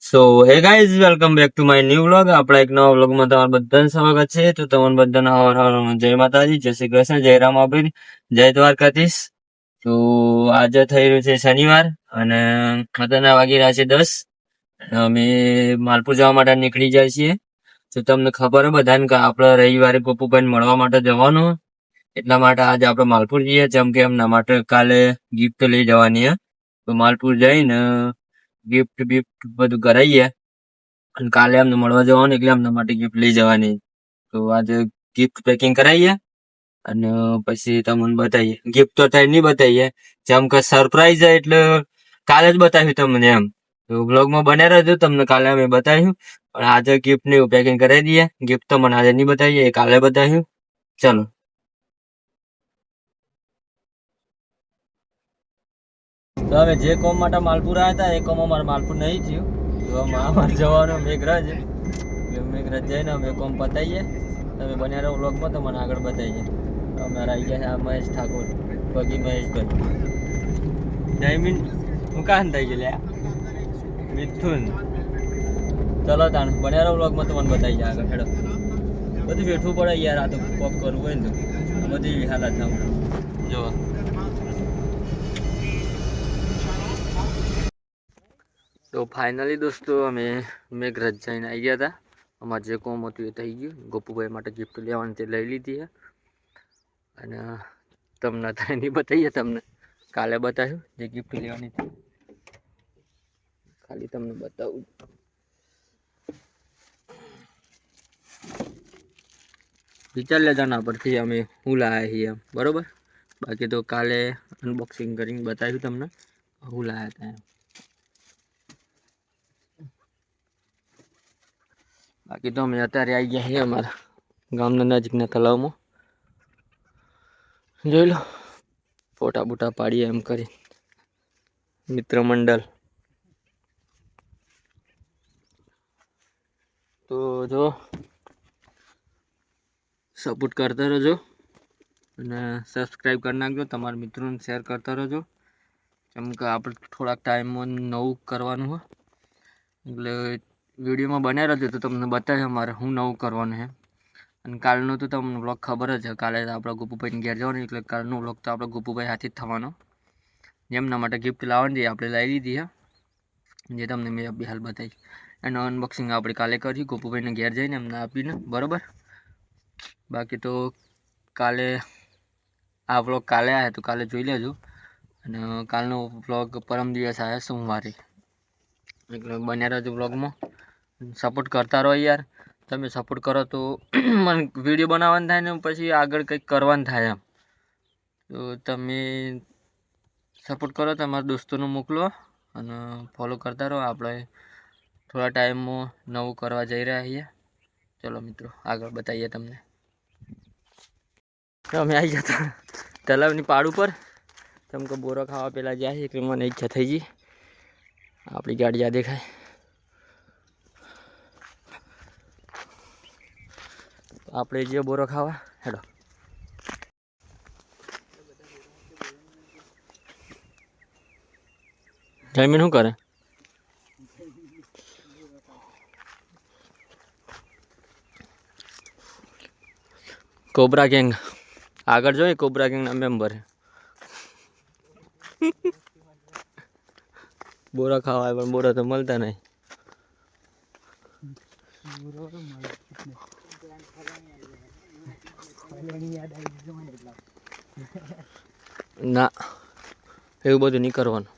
So hey guys, welcome back to my new vlog. આપણા એક નવા વ્લોગમાં તમારું બધાનું સ્વાગત છે. તો તમને બધાને હર હર જય માતાજી, જય શ્રી કૃષ્ણ, જય રામ આબીર, જય દ્વારકાધીશ. તો આજે થઈ રહ્યું છે શનિવાર અને અત્યારના વાગી રહ્યા છે 10. અમે માલપુર જવા માટે નીકળી જાય છીએ. તો તમને ખબર હોય બધાને કે આપણે રવિવારે ગોપુભાઈને મળવા માટે જવાનું, એટલા માટે આજે આપણે માલપુર જઈએ. જેમ કે એમના માટે કાલે ગિફ્ટ લઈ જવાની છે. તો માલપુર જઈને ગિફ્ટ બિફ્ટ બધું કરાવીએ અને કાલે એમને મળવા જવાનું, એટલે એમના માટે ગિફ્ટ લઈ જવાની. તો આજે ગિફ્ટ પેકિંગ કરાવીએ અને પછી તમને બતાવીએ. ગિફ્ટ તો થાય નહીં બતાવીએ, જેમ કે સરપ્રાઈઝ છે એટલે કાલે જ બતાવ્યું તમને એમ. તો બ્લોગમાં બન્યા રહેજો, તમને કાલે અમે બતાવ્યું. પણ આજે ગિફ્ટ ને એવું પેકિંગ કરાવી દઈએ. ગિફ્ટ તો મને આજે નહીં બતાવીએ, એ કાલે બતાવ્યું. ચલો. તો હવે જે કોમ માટે માલપુર આવ્યા હતા એ કોમ અમારે માલપુર નહીં થયું. તો અમારે જવાનું મેઘરજ. એટલે મેઘરજ જઈને અમે કોમ પતાવીએ. તમે બન્યા રહો વ્લોગમાં, તો મને આગળ બતાવીએ. અમારે આવી ગયા છે આ મહેશ ઠાકોર, પગી મહેશભાઈ. જયમીન હું કાન થઈ ગયેલા મિથુન. ચલો તાણ બન્યા રહો વ્લોગમાં, તો મને બતાવી જાય આગળ. હેડો, બધું બેઠવું પડે યાર, આ તો કોક કરવું હોય ને તો બધી હાલત ના જો. તો ફાઇનલી દોસ્તો અમે મેઘરજ જઈને આવી ગયા હતા. અમારે જે કોમ હતું એ થઈ ગયું. ગોપુભાઈ માટે ગિફ્ટ લેવાની તે લઈ લીધી છે. અને તમને તો નહીં બતાવીએ, તમને કાલે બતાવ્યું જે ગિફ્ટ લેવાની હતી. ખાલી તમને બતાવું. વિચાર લેતા ના પરથી અમે શું લાવ્યા છીએ એમ, બરોબર. બાકી તો કાલે અનબોક્સિંગ કરીને બતાવ્યું તમને શું લાવ્યા હતા એમ. બાકી તો અમે અત્યારે આવી ગયા છીએ અમારા ગામના નજીકના તળાવમાં. જોઈ લો, ફોટા બોટા પાડીએ એમ કરી મિત્ર મંડળ. તો જો સપોર્ટ કરતા રહેજો અને સબસ્ક્રાઈબ કરી નાખજો. તમારા મિત્રોને શેર કરતા રહેજો. કેમ કે આપણે થોડાક ટાઈમમાં નવું કરવાનું હોય, એટલે વિડીયોમાં બન્યા રહેજો તો તમને બતાવે અમારે શું નવું કરવાનું છે. અને કાલનું તો તમને વ્લોગ ખબર જ છે. કાલે આપણે ગોપુભાઈને ઘેર જવાનું, એટલે કાલનો વ્લોગ તો આપણે ગોપુભાઈ હાથે જ થવાનો. જેમના માટે ગિફ્ટ લાવવાની આપણે લઈ લીધી છે, જે તમને મેં બી હાલ બતાવી. એનું અનબોક્સિંગ આપણે કાલે કરીશું, ગોપુભાઈને ઘેર જઈને એમને આપીને, બરાબર. બાકી તો કાલે આ વ્લોગ કાલે આવ્યા તો કાલે જોઈ લેજો. અને કાલનો વ્લોગ પરમ દિવસ આવ્યા સોમવારે, એટલે બન્યા રહેજો વ્લોગમાં. સપોર્ટ કરતા રહો યાર. તમે સપોર્ટ કરો તો મને વિડીયો બનાવવાનું થાય ને પછી આગળ કંઈક કરવાનું થાય એમ. તો તમે સપોર્ટ કરો, તમારા દોસ્તોને મોકલો અને ફોલો કરતા રહો. આપણે થોડા ટાઈમમાં નવું કરવા જઈ રહ્યા છીએ. ચલો મિત્રો, આગળ બતાવીએ તમને. અમે આવી જતા તલાવની પાડ ઉપર. તમે કે બોરો ખાવા પેલા જાય છે, એટલે મને ઈચ્છા થઈ ગઈ. આપણી ગાડી આ દેખાય. આપણે જે બોરો ખાવા હેડો. જમીન શું કરે? કોબરા ગેંગ આગળ જોઈએ. કોબરા ગેંગના મેમ્બર બોરા ખાવા પણ બોરા તો મળતા નહીં. ના, એવું બધું નહીં કરવાનું.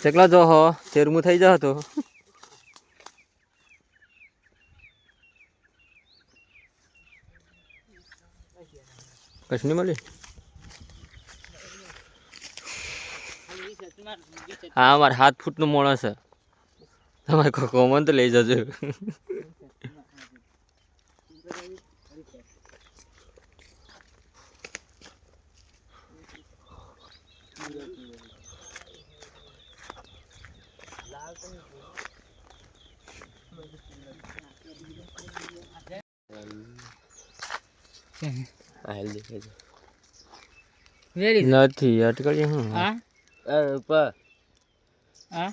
ચકલા જો હો તેરમું થઈ જાવ તો કશું નહીં મળી. હા, અમારે 7 ફૂટનું મોણસ છે. તમારે કોમન તો લઈ જજો. આ હેલ્ધી છે વેરી નથી અટકડી હું હા ઉપર હા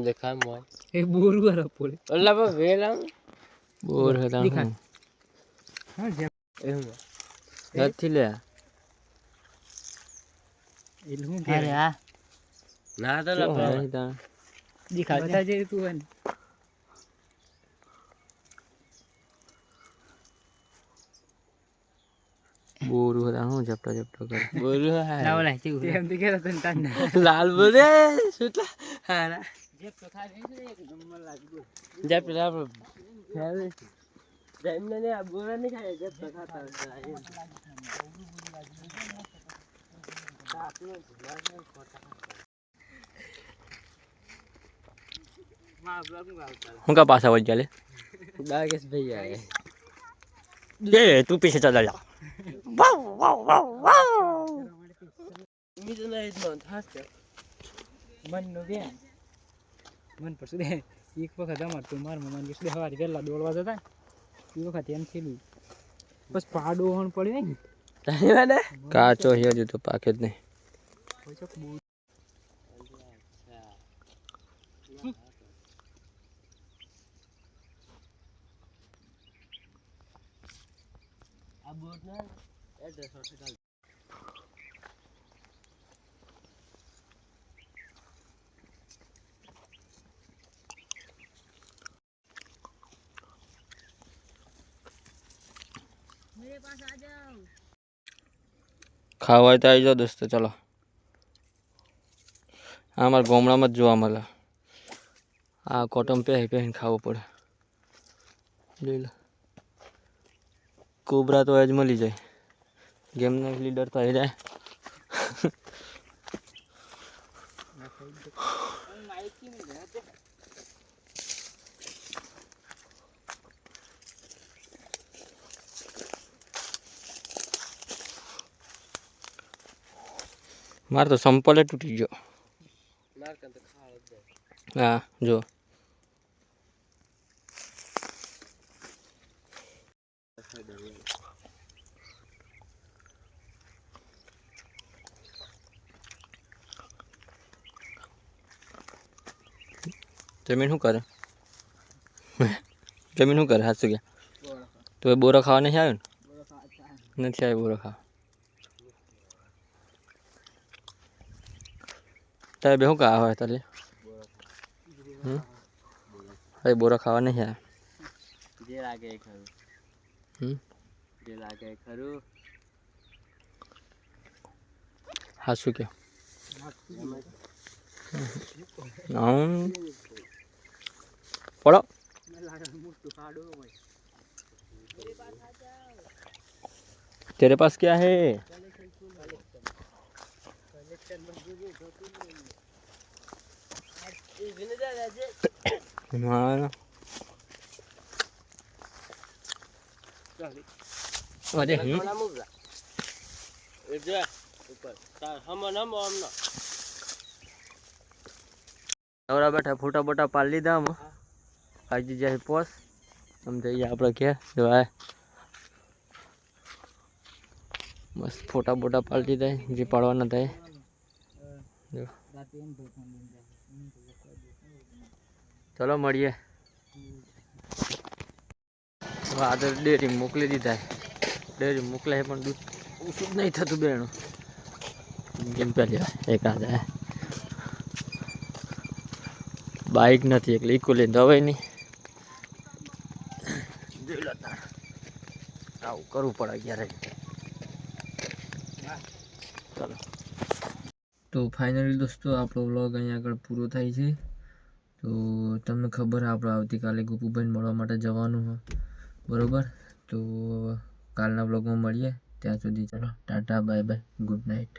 દેખાય મોય એ બોર વાળો પડે અલ્લા બા વેલા બોર હતા હું હા જે એમ નથી લે એલું કે અરે આ ના તો લપા દિખા બતા જે તું હે બોરું હતા હું ઝપટા ઝપટા કરે બોલું હા ના ઓલા ચીવ એમ તો કેતો તને તાન લાલ બોલે સુટલા હારા જે તો ખાઈ છે એક નંબર લાગી જે પેલા ફેરે જઈને ને આ બોરા નહીં ખાય જે તો ખાતા હું કા પાછા વજ ચાલે દાગેશ ભાઈ આए ये तू पीछे चला जा वाव वाव वाव वाव મી તો નહીં જ થાસ કે મન નો બે મન પર સુધે એક વખત અમાર તો માર મન કે સુધે હવારે વેલા દોડવા જતા એ વખત એમ થયું બસ પાડો હોણ પડ્યો ને તારી વાને કાચો હજુ તો પાકે જ નહીં આ બોટ ના એડ્રેસ હોસ્પિટલ मेरे पास आ जाओ ખાવા તો આવી જાઓ દોસ્તો ચલો અમારા ગામડામાં જ જોવા મળે આ કોટમ પહેરીને ખાવું પડે જોઈ લો કોબરા તો આજ મળી જાય ગેમના લીડર તો આવી જાય મારે તો સંપલે તૂટી ગયો માર કન તો ખાળ જ હા જો જમીન શું કરે જમીન શું કરે હાથ ગયા તો એ બોરો ખાવા નહીં આવ્યો ને નથી આવ્યો બોરો ખાવા તારે બે શું ખાવા હોય તારે હવે બોરો ખાવા નહીં આવ્યા જે લાગે એ ખરું જે લાગે એ ખરું હા શું કે પડો तेरे पास क्या है हाँ अरे नवरा बैठा फोटा बोटा पाल लीधा हम आज जाए पोस हम जाइए आप क्या जो है मस्त फोटा बोटा पाल लीधा है जी पाड़वाना था जो चलो मळिए आदर डेरी मोकली दीधा है डेरी मोकला है पण दूध ओछું જ નહીં થતું બેનો કેમ પહેલી એક આ જાય બાઈક નથી એટલે ઈકો લઈને દવાઈ નહીં જોઈ લો તાર આવું કરવું પડે ક્યારે ચાલો તો ફાઇનલી દોસ્તો આપણો વ્લોગ અહીંયા આગળ પૂરો થાય છે તો તમને ખબર આપણે આવતીકાલે ગોપુભાઈને મળવા માટે જવાનું હોય બરોબર તો કાલના વ્લોગમાં મળીએ ત્યાં સુધી ચાલો Tata bye bye good night